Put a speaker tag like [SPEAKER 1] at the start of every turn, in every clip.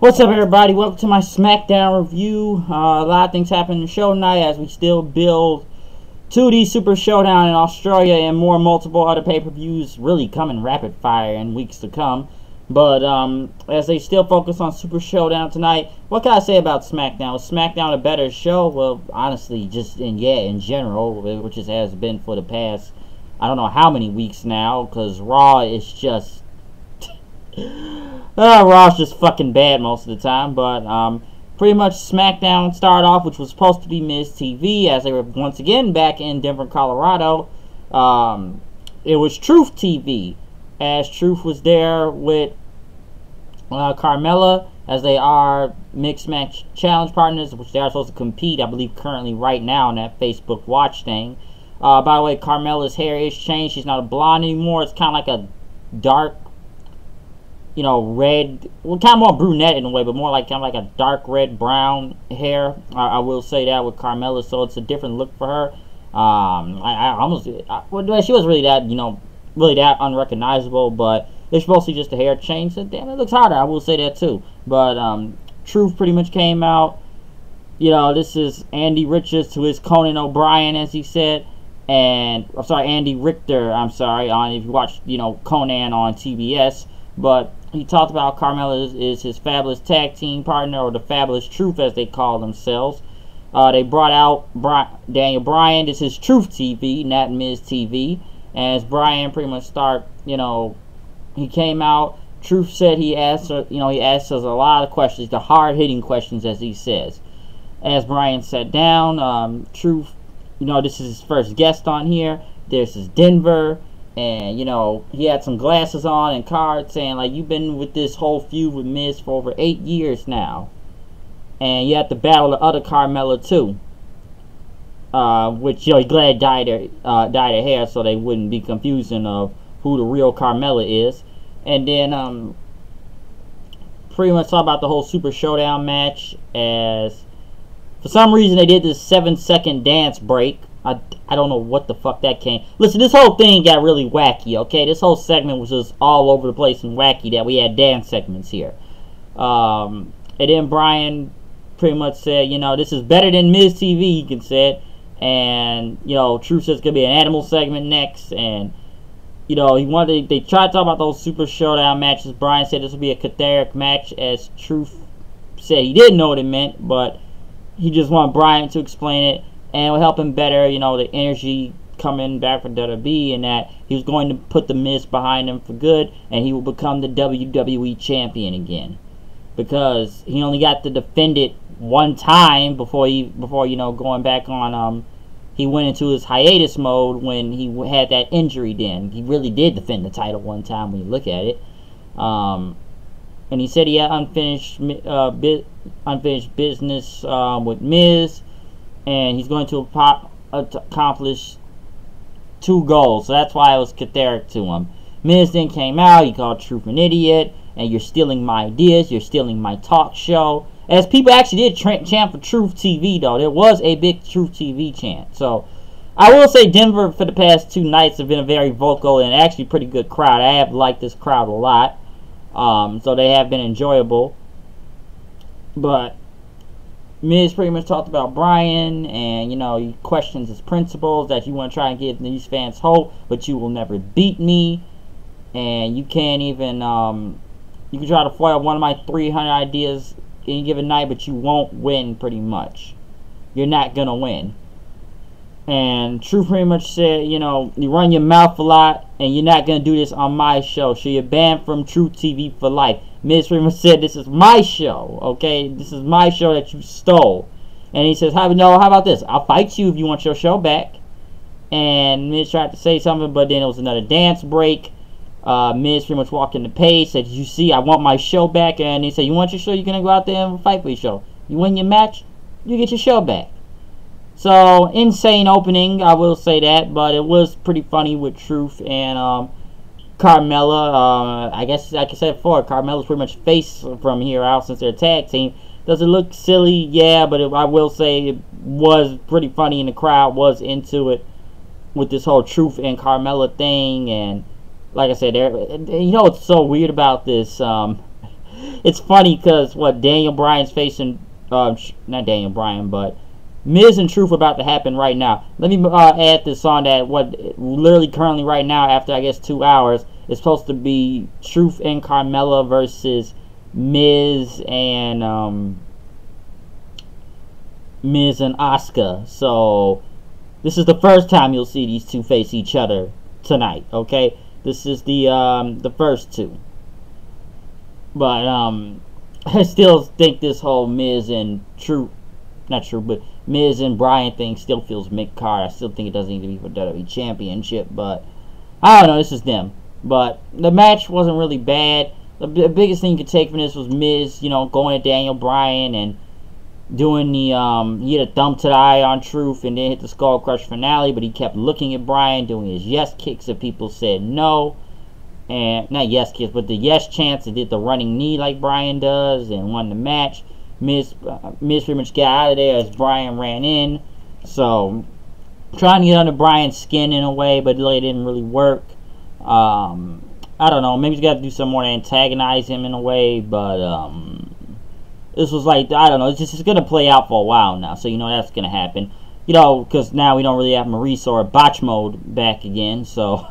[SPEAKER 1] What's up, everybody? Welcome to my Smackdown review. A lot of things happen in the show tonight as we still build to the Super Showdown in Australia and more multiple other pay-per-views really coming rapid fire in weeks to come. But as they still focus on Super Showdown tonight, what can I say about SmackDown? Was SmackDown a better show? Well, honestly, just in general, which it has been for the past, I don't know how many weeks now, because Raw is just... Raw's just fucking bad most of the time, but pretty much SmackDown started off, which was supposed to be Miz TV, as they were once again back in Denver, Colorado. It was TruthTV, as Truth was there with Carmella, as they are mixed match challenge partners, which they are supposed to compete, I believe, currently right now in that Facebook Watch thing. By the way, Carmella's hair is changed. She's not a blonde anymore. It's kind of like a dark, you know, red, well, kind of more brunette in a way, but more like kind of like a dark red brown hair. I will say that with Carmella, so it's a different look for her. Well, she wasn't really that, you know, really that unrecognizable, but it's mostly just a hair change. So damn, it looks harder. I will say that too. But Truth pretty much came out. You know, this is Andy Richards to his Conan O'Brien, as he said, and I'm sorry, Andy Richter. I'm sorry, on if you watch, you know, Conan on TBS, but he talked about Carmella is his fabulous tag team partner, or the Fabulous Truth as they call themselves. They brought out Daniel Bryan. This is Truth TV, not Miz TV. As Bryan pretty much you know, he came out. Truth said he asked us a lot of questions, the hard-hitting questions, as he says. As Bryan sat down, Truth, you know, this is his first guest on here. This is Denver. And, you know, he had some glasses on and cards saying, like, you've been with this whole feud with Miz for over 8 years now. And you have to battle the other Carmella, too. Which, you know, he glad dyed her hair so they wouldn't be confusing of who the real Carmella is. And then, pretty much talk about the whole Super Showdown match, as for some reason they did this 7-second dance break. I don't know what the fuck that came. Listen, this whole thing got really wacky, okay? This whole segment was just all over the place and wacky that we had dance segments here. And then Bryan pretty much said, you know, this is better than Miz TV, he can say. And, you know, Truth says it's going to be an animal segment next. And, you know, they tried to talk about those Super Showdown matches. Bryan said this would be a cathartic match, as Truth said he didn't know what it meant, but he just wanted Bryan to explain it. And it will help him better, you know, the energy coming back from WWE, and that he was going to put the Miz behind him for good, and he will become the WWE champion again, because he only got to defend it one time before you know, going back on. He went into his hiatus mode when he had that injury. Then he really did defend the title one time when you look at it. And he said he had unfinished business with Miz. And he's going to accomplish 2 goals. So that's why it was cathartic to him. Miz then came out. He called Truth an idiot. And you're stealing my ideas. You're stealing my talk show. As people actually did chant for Truth TV, though. There was a big Truth TV chant. So I will say Denver for the past 2 nights have been a very vocal and actually pretty good crowd. I have liked this crowd a lot. So they have been enjoyable. But Miz pretty much talked about Bryan, and, you know, he questions his principles, that you want to try and give these fans hope, but you will never beat me, and you can't even, you can try to foil one of my 300 ideas any given night, but you won't win, pretty much. You're not gonna win. And Truth pretty much said, you know, you run your mouth a lot, and you're not gonna do this on my show, so you're banned from Truth TV for life. Miz pretty much said, this is my show, okay? This is my show that you stole. And he says, how about this? I'll fight you if you want your show back. And Miz tried to say something, but then it was another dance break. Miz pretty much walked in the page, said, you see, I want my show back. And he said, you want your show? You're going to go out there and fight for your show. You win your match, you get your show back. So, insane opening, I will say that. But it was pretty funny with Truth and Carmella. I guess, like I said before, Carmella's pretty much face from here out since they're a tag team. Does it look silly? Yeah, but I will say it was pretty funny, and the crowd was into it with this whole Truth and Carmella thing. And like I said, you know what's so weird about this? it's funny because what Daniel Bryan's facing, not Daniel Bryan, but Miz and Truth about to happen right now. Let me add this on that. What literally currently right now, after I guess 2 hours, is supposed to be Truth and Carmella versus Miz and Asuka. So this is the first time you'll see these two face each other tonight. Okay, this is the first two. But I still think this whole Miz and Miz and Bryan thing still feels mid-card. I still think it doesn't need to be for WWE Championship, but I don't know, this is them. But the match wasn't really bad. The biggest thing you could take from this was Miz, you know, going at Daniel Bryan and doing the, he had a thumb to the eye on Truth and then hit the Skull Crush finale, but he kept looking at Bryan, doing his yes kicks if people said no. And not yes kicks, but the yes chants, and did the running knee like Bryan does, and won the match. Miz pretty much got out of there as Bryan ran in. So trying to get under Bryan's skin in a way, but it didn't really work. I don't know. Maybe you got to do some more to antagonize him in a way, but this was like, I don't know. It's going to play out for a while now, so you know that's going to happen. You know, because now we don't really have Maurice or Botch Mode back again, so.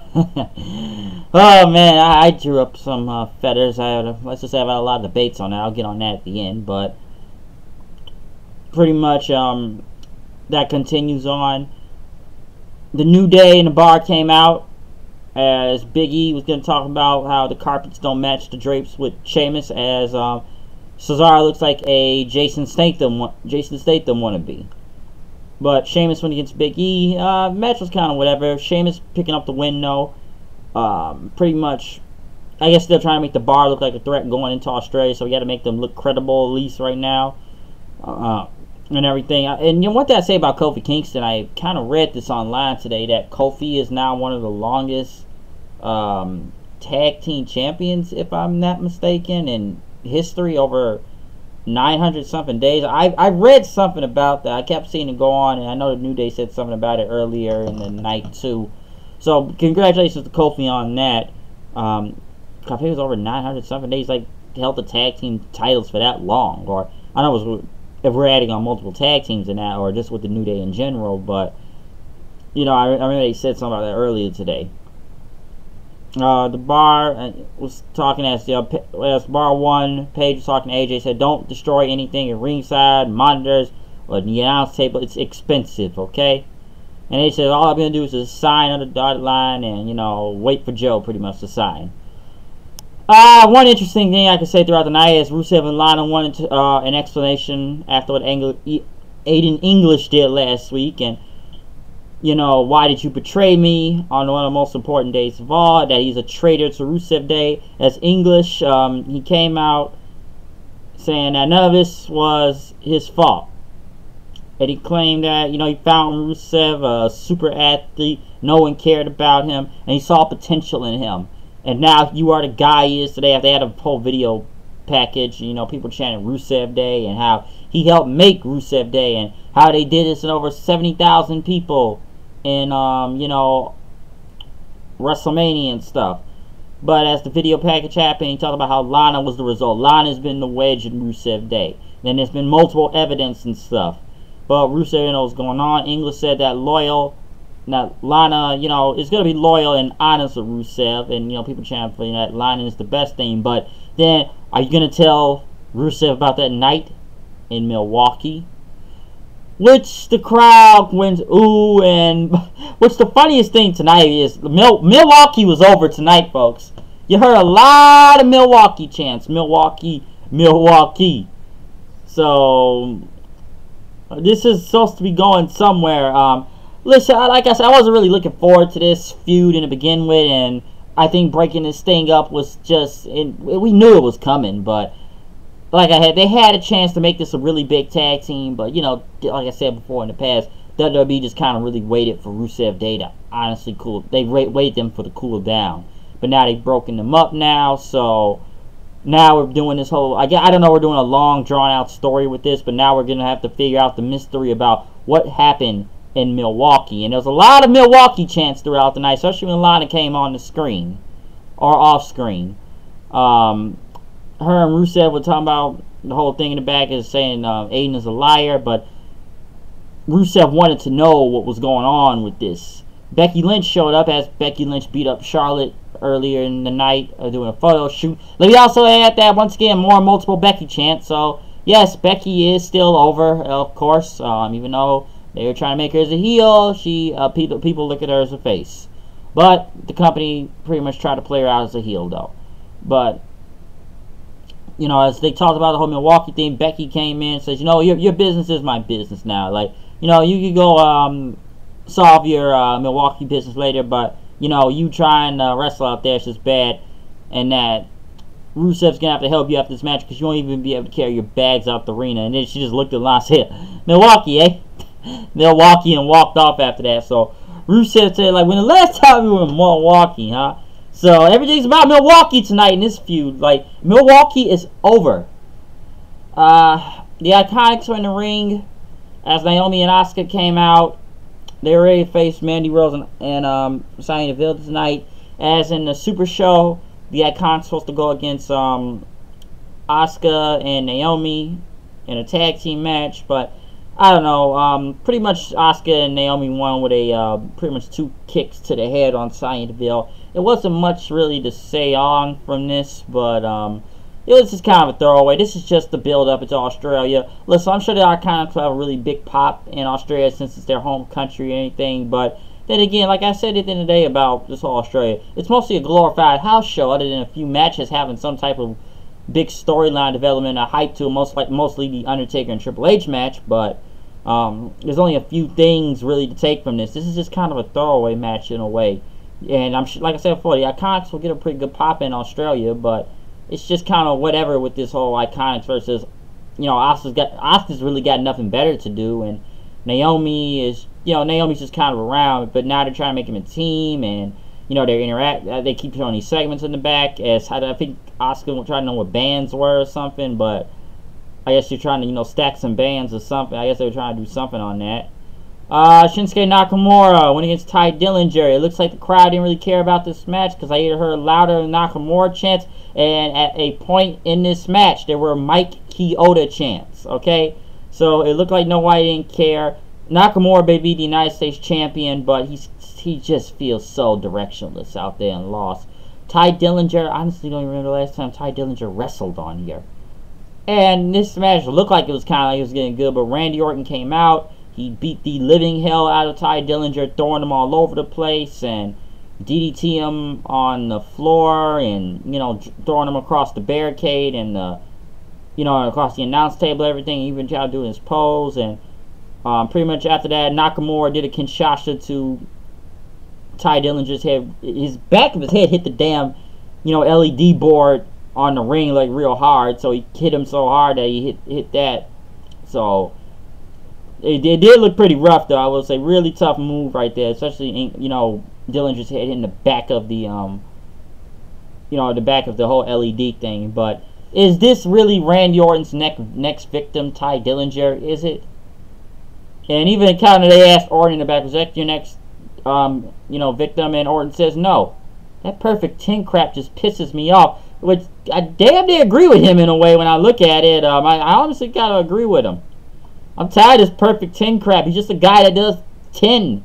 [SPEAKER 1] Oh, man, I drew up some feathers. Let's just say I've had a lot of debates on that. I'll get on that at the end, but pretty much that continues on. The New Day in the bar came out as Big E was going to talk about how the carpets don't match the drapes with Sheamus, as Cesaro looks like a Jason Statham wannabe. But Sheamus went against Big E. Match was kind of whatever. Sheamus picking up the win, though. Pretty much, I guess they're trying to make the bar look like a threat going into Australia, so we got to make them look credible, at least right now. And everything. And you know, what did I say about Kofi Kingston? I kind of read this online today, that Kofi is now one of the longest tag team champions, if I'm not mistaken, in history, over 900 something days. I read something about that. I kept seeing it go on, and I know the New Day said something about it earlier in the night too. So congratulations to Kofi on that. Kofi was over 900 something days, like held the tag team titles for that long. Or I don't know it was, if we're adding on multiple tag teams in that, or just with the New Day in general. But you know, I remember they said something about that earlier today. The bar was talking as bar one. Paige was talking to AJ. Said, "Don't destroy anything at ringside, monitors, or the announce table. It's expensive, okay?" And they said, "All I'm gonna do is just sign on the dotted line and, you know, wait for Joe pretty much to sign." One interesting thing I could say throughout the night is Rusev and Lana wanted an explanation after what Aiden English did last week, and you know, why did you betray me on one of the most important days of all? That he's a traitor to Rusev Day. As English, he came out saying that none of this was his fault. And he claimed that, you know, he found Rusev a super athlete, no one cared about him, and he saw potential in him. And now you are the guy he is today. They had a whole video package, you know, people chanting Rusev Day and how he helped make Rusev Day and how they did this in over 70,000 people in, you know, WrestleMania and stuff. But as the video package happened, he talked about how Lana was the result. Lana's been the wedge in Rusev Day. Then there's been multiple evidence and stuff. But Rusev didn't know what's going on. English said that Lana, you know, is going to be loyal and honest with Rusev. And, you know, people chanting for that Lana is the best thing. But then, are you going to tell Rusev about that night in Milwaukee? Which the crowd went ooh, and which the funniest thing tonight is Milwaukee was over tonight, folks. You heard a lot of Milwaukee chants, Milwaukee, Milwaukee. So this is supposed to be going somewhere. Listen, like I said, I wasn't really looking forward to this feud to begin with, and I think breaking this thing up was just, we knew it was coming, but like they had a chance to make this a really big tag team, but, you know, like I said before in the past, WWE just kind of really waited for Rusev Day to honestly cool. They waited them for the cool down, but now they've broken them up now. So now we're doing this whole. I don't know. We're doing a long, drawn out story with this, but now we're gonna have to figure out the mystery about what happened in Milwaukee. And there's a lot of Milwaukee chants throughout the night, especially when Lana came on the screen or off screen. her and Rusev were talking about the whole thing in the back is saying Aiden is a liar, but Rusev wanted to know what was going on with this. Becky Lynch showed up as Becky Lynch beat up Charlotte earlier in the night doing a photo shoot. We also had that, once again, more multiple Becky chants. So, yes, Becky is still over, of course. Even though they were trying to make her as a heel, people look at her as a face. But the company pretty much tried to play her out as a heel, though. But, you know, as they talked about the whole Milwaukee thing, Becky came in and says, you know, your business is my business now. Like, you know, you can go solve your Milwaukee business later, but, you know, you trying to wrestle out there is just bad. And that Rusev's going to have to help you after this match because you won't even be able to carry your bags out the arena. And then she just looked at Lana and said, Milwaukee, eh? Milwaukee, and walked off after that. So Rusev said, like, when the last time we were in Milwaukee, huh? So everything's about Milwaukee tonight in this feud. Like, Milwaukee is over. The Iconics were in the ring as Naomi and Asuka came out. They were ready to face Mandy Rose and Sonya Deville tonight. As in the Super Show, the Iconics supposed to go against Asuka and Naomi in a tag team match, but I don't know. Pretty much Asuka and Naomi won with a pretty much 2 kicks to the head on Sonya Deville. It wasn't much really to say on from this, but it was just kind of a throwaway. This is just the build-up into Australia. Listen, I'm sure the Iconics will have a really big pop in Australia since it's their home country or anything, but then again, like I said at the end of the day about this whole Australia, it's mostly a glorified house show other than a few matches having some type of big storyline development, a hype to mostly the Undertaker and Triple H match, but there's only a few things really to take from this. This is just kind of a throwaway match in a way. And I'm like I said before, the Iconics will get a pretty good pop in Australia, but it's just kind of whatever with this whole Iconics versus, you know, Asuka's really got nothing better to do, and Naomi is, you know, Naomi's just kind of around, but now they're trying to make him a team, and, you know, they keep showing these segments in the back, as I think Asuka was trying to know what bands were or something, but I guess you're trying to, you know, stack some bands or something. I guess they were trying to do something on that. Shinsuke Nakamura went against Ty Dillinger. It looks like the crowd didn't really care about this match because I either heard louder Nakamura chants, and at a point in this match, there were Mike Chioda chants, okay? So it looked like nobody didn't care. Nakamura may be the United States champion, but he just feels so directionless out there and lost. Ty Dillinger, I honestly don't even remember the last time Ty Dillinger wrestled on here. And this match looked like it was kind of like it was getting good, but Randy Orton came out. He beat the living hell out of Ty Dillinger, throwing him all over the place, and DDT him on the floor, and, you know, throwing him across the barricade and the, you know, across the announce table, everything. He even tried to do his pose, and pretty much after that, Nakamura did a Kinshasa to Ty Dillinger's head. His back of his head hit the damn, you know, LED board on the ring like real hard, so he hit him so hard that he hit that. So it did look pretty rough, though. I will say, really tough move right there, especially, you know, Dillinger's head hitting the back of the you know, the back of the whole LED thing. But is this really Randy Orton's next victim, Ty Dillinger? Is it? And even kind of they asked Orton in the back, was that your next you know, victim? And Orton says no. That perfect 10 crap just pisses me off. Which I damn near agree with him in a way when I look at it. I honestly gotta agree with him. I'm tired of this perfect 10 crap. He's just a guy that does 10.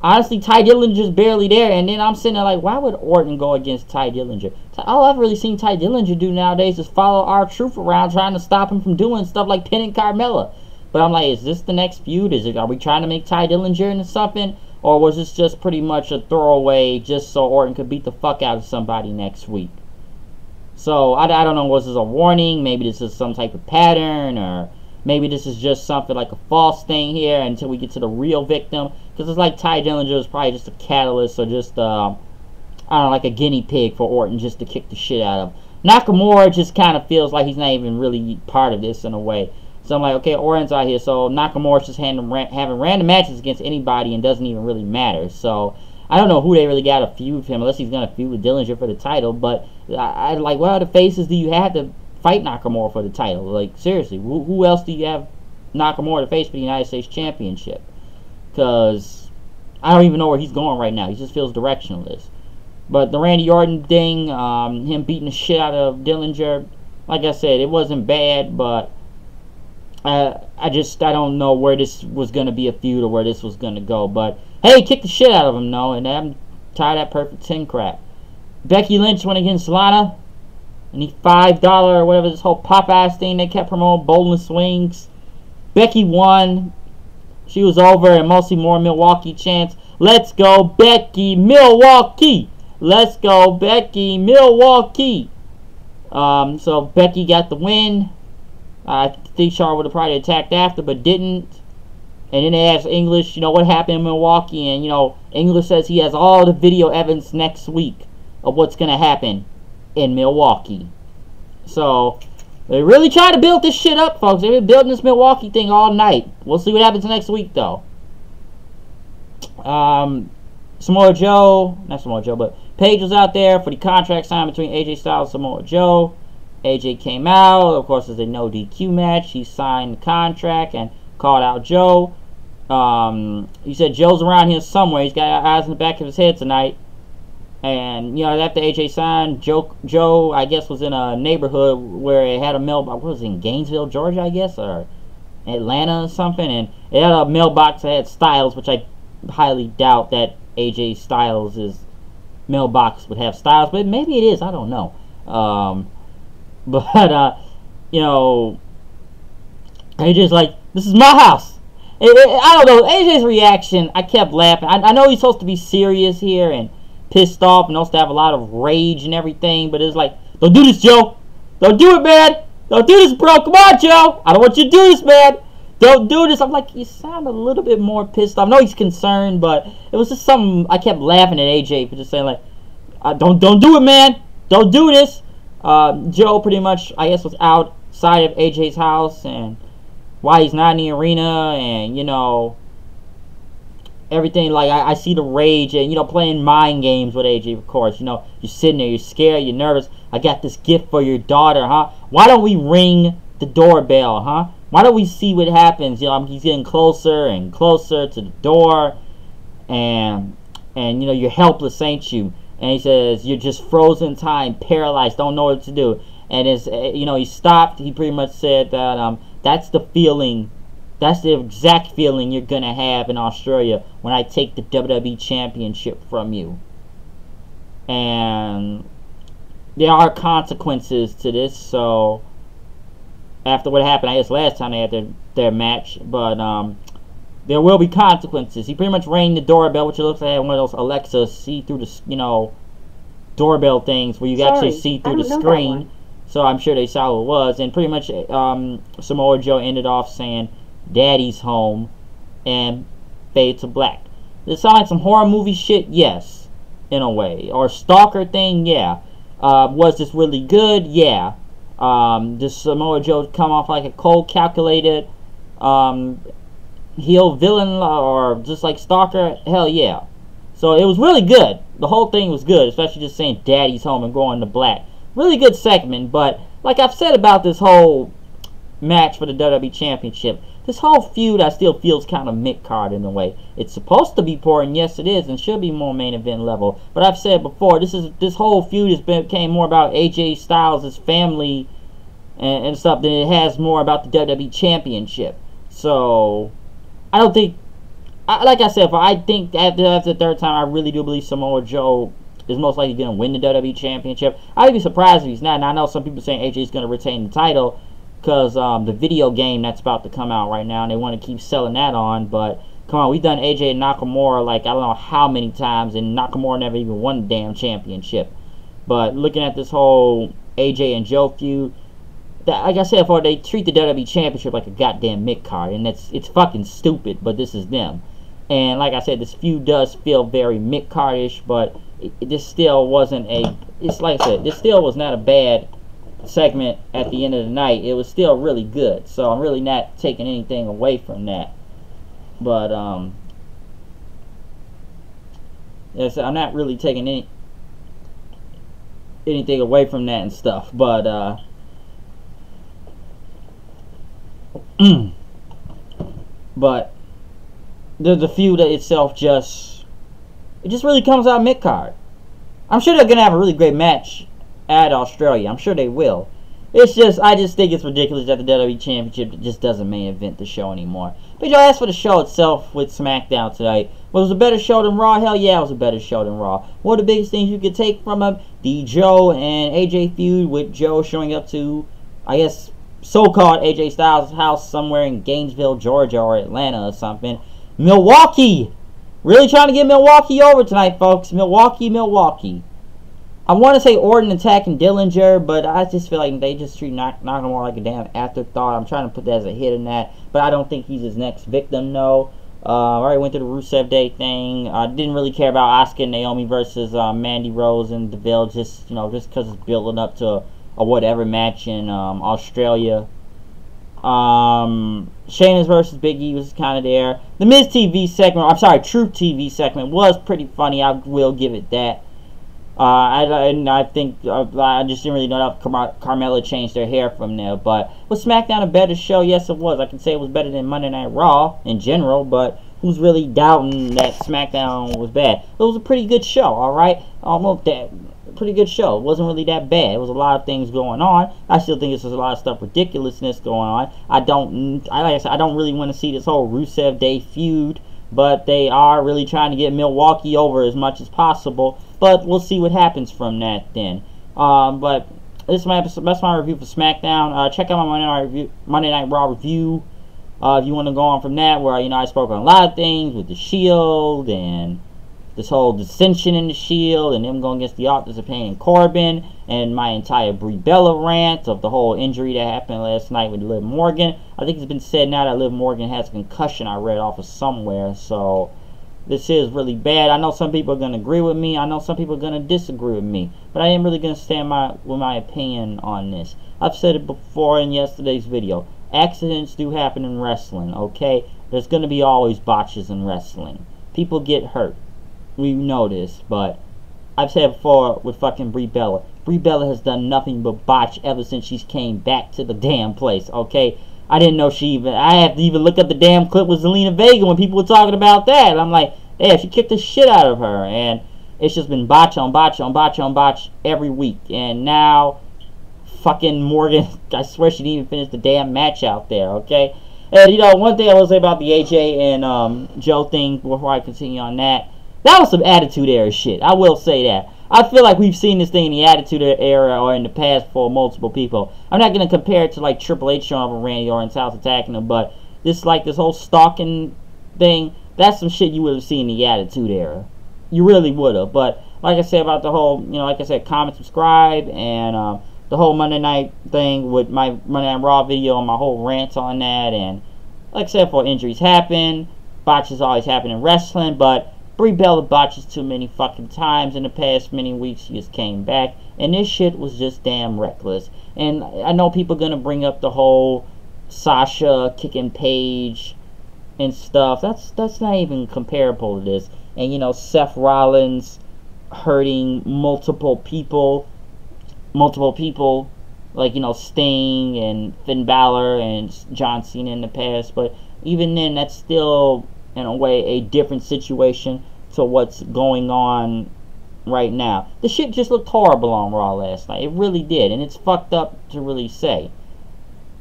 [SPEAKER 1] Honestly, Ty Dillinger's barely there, and then I'm sitting there like, why would Orton go against Ty Dillinger? All I've really seen Ty Dillinger do nowadays is follow R-Truth around trying to stop him from doing stuff like pinning Carmella. But I'm like, is this the next feud? Are we trying to make Ty Dillinger into something? Or was this just pretty much a throwaway just so Orton could beat the fuck out of somebody next week? So, I don't know, was this a warning? Maybe this is some type of pattern, or maybe this is just something like a false thing here until we get to the real victim. Because it's like Ty Dillinger is probably just a catalyst, or just, I don't know, like a guinea pig for Orton just to kick the shit out of him. Nakamura just kind of feels like he's not even really part of this in a way. So I'm like, okay, Orton's out here, so Nakamura's just having random matches against anybody and doesn't even really matter. So I don't know who they really got to feud with him, unless he's going to feud with Dillinger for the title. But I like, what other faces do you have to fight Nakamura for the title? Like, seriously, who else do you have Nakamura to face for the United States Championship? Because I don't even know where he's going right now. He just feels directionless. But the Randy Orton thing, him beating the shit out of Dillinger, like I said, it wasn't bad, but I don't know where this was going to be a feud or where this was going to go. But, hey, kick the shit out of him, though, and I'm tired of that perfect 10 crap. Becky Lynch went against Lana. And the $5 or whatever, this whole pop-ass thing they kept promoting, bowling swings. Becky won. She was over, and mostly more Milwaukee chants. Let's go, Becky, Milwaukee. Let's go, Becky, Milwaukee. So Becky got the win. I think Charlotte would have probably attacked after, but didn't. And then they asked English, you know, what happened in Milwaukee. And, you know, English says he has all the video evidence next week of what's going to happen in Milwaukee. So, they really try to build this shit up, folks. They've been building this Milwaukee thing all night. We'll see what happens next week, though. Samoa Joe, not Samoa Joe, but Paige was out there for the contract sign between AJ Styles and Samoa Joe. AJ came out. Of course, there's a no DQ match. He signed the contract and called out Joe. He said Joe's around here somewhere. He's got eyes in the back of his head tonight. And, you know, after AJ signed, Joe, I guess, was in a neighborhood where it had a mailbox. What was it, in Gainesville, Georgia, I guess, or Atlanta or something. And it had a mailbox that had Styles, which I highly doubt that AJ Styles' mailbox would have Styles. But maybe it is. I don't know. You know, AJ's like, this is my house. I don't know. AJ's reaction, I kept laughing. I know he's supposed to be serious here and pissed off and supposed to have a lot of rage and everything, but it's like, don't do this, Joe. Don't do it, man. Don't do this, bro. Come on, Joe. I don't want you to do this, man. Don't do this. I'm like, you sound a little bit more pissed off. I know he's concerned, but it was just something. I kept laughing at AJ for just saying, like, don't do it, man. Don't do this. Joe pretty much, I guess, was outside of AJ's house, and why he's not in the arena, and, you know, everything. Like, I see the rage and, you know, playing mind games with AJ, of course. You know, you're sitting there, you're scared, you're nervous. I got this gift for your daughter, huh? Why don't we ring the doorbell, huh? Why don't we see what happens? You know, he's getting closer and closer to the door, and you know, you're helpless, ain't you? And he says, you're just frozen in time, paralyzed, don't know what to do. And it's, you know, he stopped. He pretty much said that that's the feeling. That's the exact feeling you're going to have in Australia when I take the WWE Championship from you. And there are consequences to this. So, after what happened, I guess last time they had their match. But there will be consequences. He pretty much rang the doorbell, which it looks like one of those Alexa see-through the, you know, doorbell things where you actually see through the screen. So I'm sure they saw what it was. And pretty much Samoa Joe ended off saying, Daddy's home, and fade to black. Does it sound like some horror movie shit? Yes, in a way. Or stalker thing? Yeah. Was this really good? Yeah. Does Samoa Joe come off like a cold, calculated heel villain or just like stalker? Hell yeah. So it was really good. The whole thing was good, especially just saying Daddy's home and going to black. Really good segment, but like I've said about this whole match for the WWE Championship, this whole feud I still feels kind of mid-card in a way. It's supposed to be important, yes it is, and should be more main event level. But I've said before, this whole feud has became more about AJ Styles' family and stuff than it has more about the WWE Championship. So I don't think, like I said, I think after the third time, I really do believe Samoa Joe is most likely going to win the WWE Championship. I'd be surprised if he's not. Now I know some people saying AJ is going to retain the title because the video game that's about to come out right now, and they want to keep selling that on. But come on, we've done AJ and Nakamura like I don't know how many times, and Nakamura never even won the damn championship. But looking at this whole AJ and Joe feud, like I said before, they treat the WWE Championship like a goddamn mid-card, and it's fucking stupid, but this is them. And like I said, this feud does feel very mid-cardish, but this still wasn't a, it's like I said, this still was not a bad segment at the end of the night. It was still really good, so I'm really not taking anything away from that. But yes, I'm not really taking anything away from that and stuff. But but the feud itself just really comes out mid-card. I'm sure they're gonna have a really great match at Australia. I'm sure they will. It's just, I just think it's ridiculous that the WWE Championship just doesn't main event the show anymore. But as for the show itself with SmackDown tonight, was it a better show than Raw? Hell yeah, it was a better show than Raw. What are the biggest things you could take from it? The Joe and AJ feud, with Joe showing up to, I guess, so-called AJ Styles' house somewhere in Gainesville, Georgia, or Atlanta or something. Milwaukee! Really trying to get Milwaukee over tonight, folks. Milwaukee. I want to say Orton attacking Dillinger, but I just feel like they just treat Nakamura more like a damn afterthought. I'm trying to put that as a hit in that, but I don't think he's his next victim, no. I already went through the Rusev Day thing. I didn't really care about Asuka and Naomi versus Mandy Rose and Deville, just because it's building up to a whatever match in Australia. Sheamus versus Big E was kind of there. The Miz TV segment, I'm sorry, Truth TV segment was pretty funny. I will give it that. I think I just didn't really know that Carmella changed their hair from there. But was SmackDown a better show? Yes, it was. I can say it was better than Monday Night Raw in general, but who's really doubting that SmackDown was bad? It was a pretty good show, alright? Almost that. Pretty good show. It wasn't really that bad. It was a lot of things going on. I still think there's a lot of stuff, ridiculousness going on. Like I said, I don't really want to see this whole Rusev Day feud, but they are really trying to get Milwaukee over as much as possible. But we'll see what happens from that then. But this is that's my review for SmackDown. Check out my Monday Night Raw review. If you want to go on from that, where I spoke on a lot of things with the Shield and this whole dissension in the Shield and them going against the Authors of Pain and Corbin, and my entire Brie Bella rant of the whole injury that happened last night with Liv Morgan. I think it's been said now that Liv Morgan has a concussion, I read off of somewhere, so this is really bad. I know some people are going to agree with me. I know some people are going to disagree with me. But I am really going to stand with my opinion on this. I've said it before in yesterday's video. Accidents do happen in wrestling, okay? There's going to be always botches in wrestling. People get hurt. We know this, but I've said before with fucking Brie Bella. Brie Bella has done nothing but botch ever since she came back to the damn place, okay? I didn't know I had to even look up the damn clip with Zelina Vega when people were talking about that. And I'm like, yeah, she kicked the shit out of her. And it's just been botch on botch on botch on botch every week. And now, fucking Morgan, I swear she didn't even finish the damn match out there, okay? And, one thing I will say about the AJ and Joe thing before I continue on that. That was some Attitude Era shit. I will say that. I feel like we've seen this thing in the Attitude Era or in the past for multiple people. I'm not going to compare it to like Triple H showing up with Randy Orton's house attacking him, but this whole stalking thing, that's some shit you would have seen in the Attitude Era. You really would have. But like I said about the whole, like I said, comment, subscribe, and the whole Monday night thing with my Monday Night Raw video and my whole rant on that. And like I said, before, injuries happen, botches always happen in wrestling, but Brie Bella botches too many fucking times in the past many weeks. She just came back, and this shit was just damn reckless. And I know people are gonna bring up the whole Sasha kicking Paige and stuff. That's not even comparable to this. And Seth Rollins hurting multiple people, like Sting and Finn Balor and John Cena in the past. But even then, that's still in a way a different situation to what's going on right now. The shit just looked horrible on Raw last night. It really did, and it's fucked up to really say.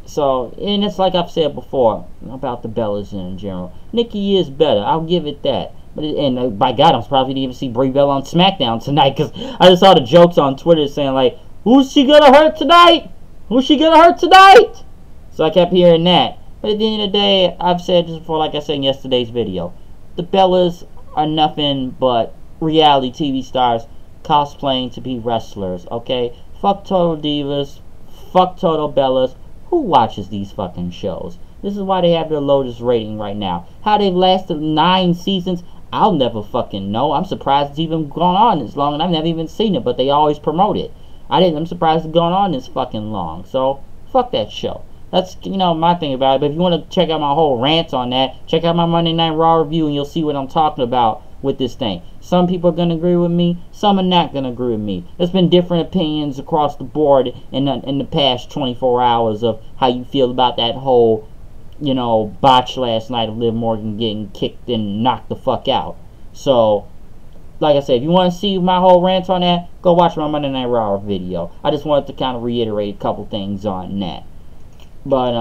[SPEAKER 1] So, and it's like I've said before about the Bellas in general. Nikki is better, I'll give it that. But by God, I'm surprised we didn't even see Brie Bella on SmackDown tonight, because I just saw the jokes on Twitter saying like, who's she gonna hurt tonight? Who's she gonna hurt tonight? So I kept hearing that. But at the end of the day, I've said this before, like I said in yesterday's video, the Bellas are nothing but reality TV stars cosplaying to be wrestlers, okay? Fuck Total Divas, fuck Total Bellas. Who watches these fucking shows? This is why they have their lowest rating right now. How they've lasted 9 seasons, I'll never fucking know. I'm surprised it's even gone on this long, and I've never even seen it, but they always promote it. I'm surprised it's gone on this fucking long. So, fuck that show. That's, my thing about it. But if you want to check out my whole rant on that, check out my Monday Night Raw review and you'll see what I'm talking about with this thing. Some people are going to agree with me. Some are not going to agree with me. There's been different opinions across the board in the past 24 hours of how you feel about that whole, botch last night of Liv Morgan getting kicked and knocked the fuck out. So, like I said, if you want to see my whole rant on that, go watch my Monday Night Raw video. I just wanted to kind of reiterate a couple things on that. But,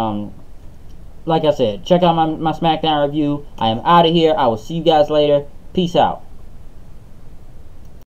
[SPEAKER 1] like I said, check out my SmackDown review. I am out of here. I will see you guys later. Peace out.